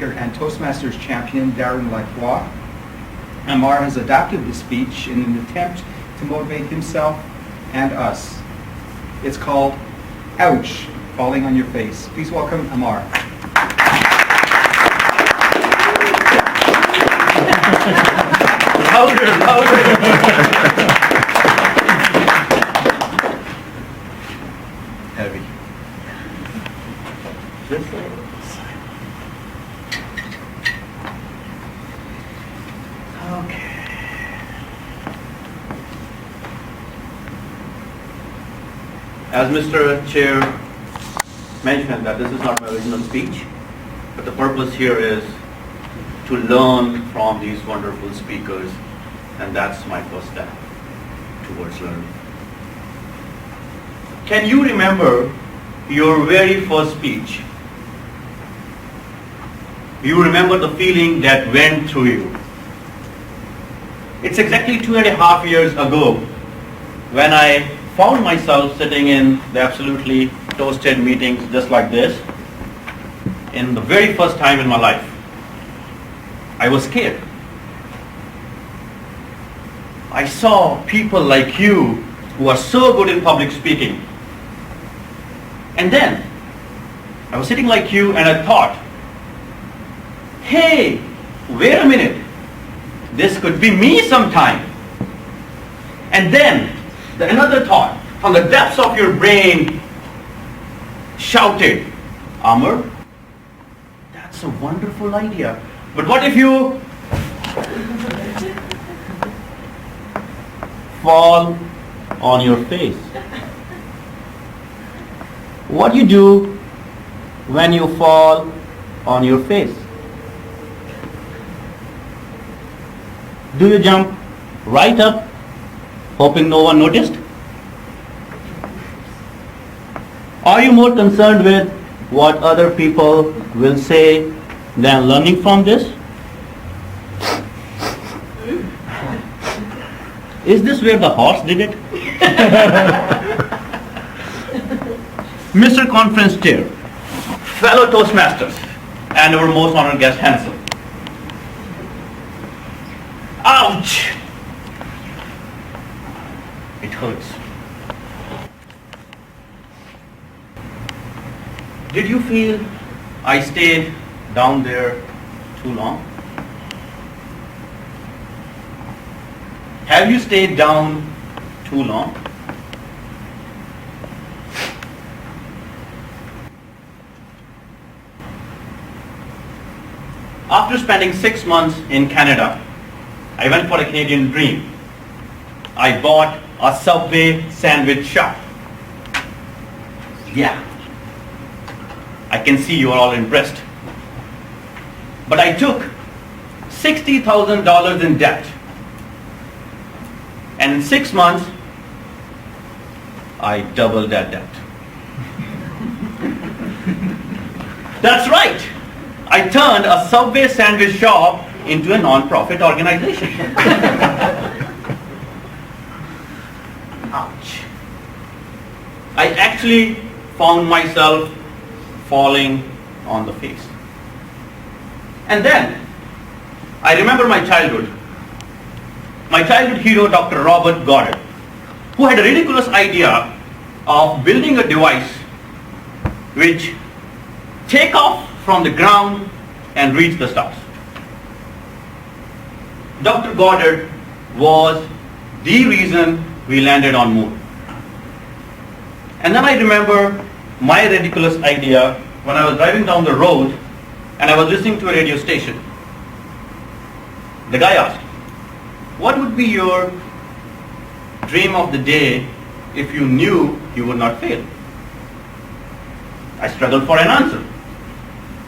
and Toastmasters champion Darren Lacroix. Amar has adapted the speech in an attempt to motivate himself and us. It's called Ouch, Falling on Your Face. Please welcome Amar. Louder, louder. Heavy. This way. Okay. As Mr. Chair mentioned that this is not my original speech, but the purpose here is to learn from these wonderful speakers, and that's my first step towards learning. Can you remember your very first speech? You remember the feeling that went through you. It's exactly 2.5 years ago when I found myself sitting in the Absolutely Toasted meetings just like this, in the very first time in my life. I was scared. I saw people like you who are so good in public speaking. And then I was sitting like you and I thought, hey, wait a minute, this could be me sometime. And then another thought from the depths of your brain shouted, Amar, that's a wonderful idea. But what if you fall on your face? What do you do when you fall on your face? Do you jump right up, hoping no one noticed? Are you more concerned with what other people will say than learning from this? Is this where the horse did it? Mr. Conference Chair, fellow Toastmasters, and our most honored guest, Hansel. Ouch! It hurts. Did you feel I stayed down there too long? Have you stayed down too long? After spending 6 months in Canada, I went for a Canadian dream. I bought a Subway sandwich shop. Yeah, I can see you are all impressed. But I took $60,000 in debt. And in 6 months, I doubled that debt. That's right. I turned a Subway sandwich shop into a non-profit organization. Ouch. I actually found myself falling on the face. And then I remember my childhood. My childhood hero, Dr. Robert Goddard, who had a ridiculous idea of building a device which take off from the ground and reach the stars. Dr. Goddard was the reason we landed on moon. And then I remember my ridiculous idea when I was driving down the road and I was listening to a radio station. The guy asked, what would be your dream of the day if you knew you would not fail? I struggled for an answer.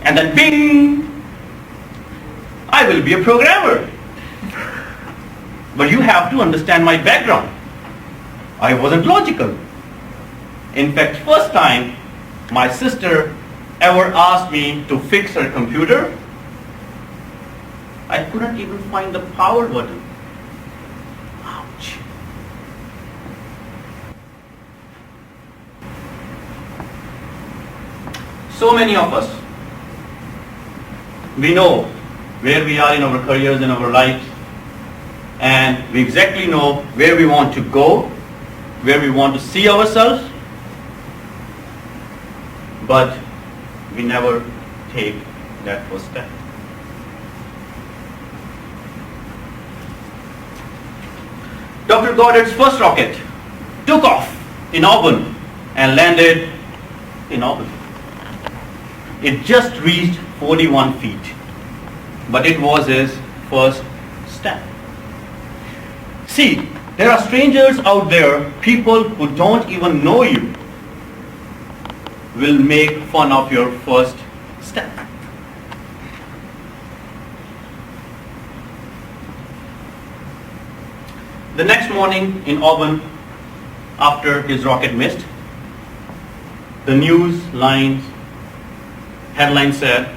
And then bing! I will be a programmer. But you have to understand my background. I wasn't logical. In fact, first time my sister ever asked me to fix her computer, I couldn't even find the power button. Ouch. So many of us we know where we are in our careers, in our lives, and we exactly know where we want to go, where we want to see ourselves, but we never take that first step. Dr. Goddard's first rocket took off in Auburn and landed in Auburn. It just reached 41 feet, but it was his first step. See, there are strangers out there, people who don't even know you, will make fun of your first step. The next morning in Auburn, after his rocket missed, the news headline said,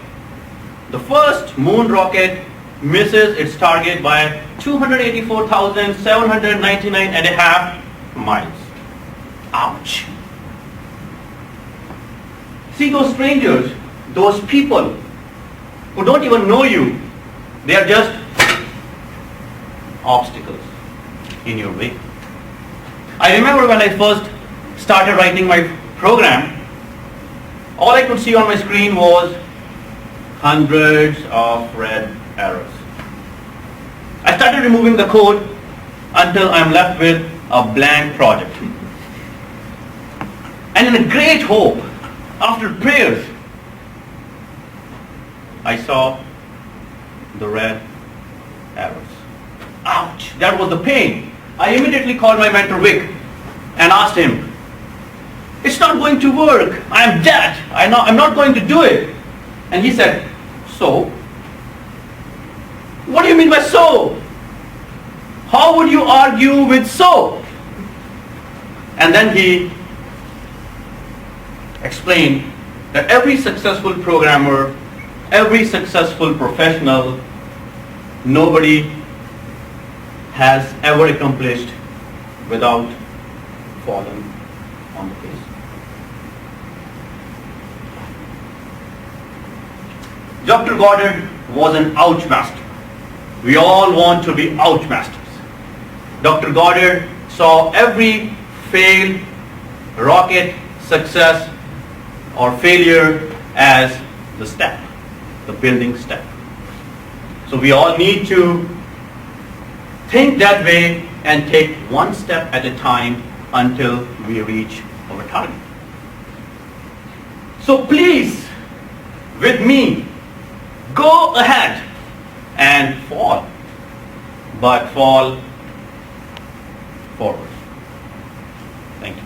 the first moon rocket misses its target by 284,799.5 miles. Ouch. See, those strangers, those people who don't even know you, they are just obstacles in your way. I remember when I first started writing my program, all I could see on my screen was hundreds of red arrows. I started removing the code until I'm left with a blank project. And in a great hope, after prayers, I saw the red arrows. Ouch, that was the pain. I immediately called my mentor Vic and asked him, it's not going to work. I'm dead. I'm not going to do it. And he said, so? What do you mean by so? How would you argue with so? And then he explained that every successful programmer, every successful professional, nobody has ever accomplished without falling on the face. Dr. Goddard was an ouch master. We all want to be ouch masters. Dr. Goddard saw every failed rocket success or failure as the step, the building step. So we all need to think that way and take one step at a time until we reach our target. So please, with me, go ahead and fall, but fall forward. Thank you.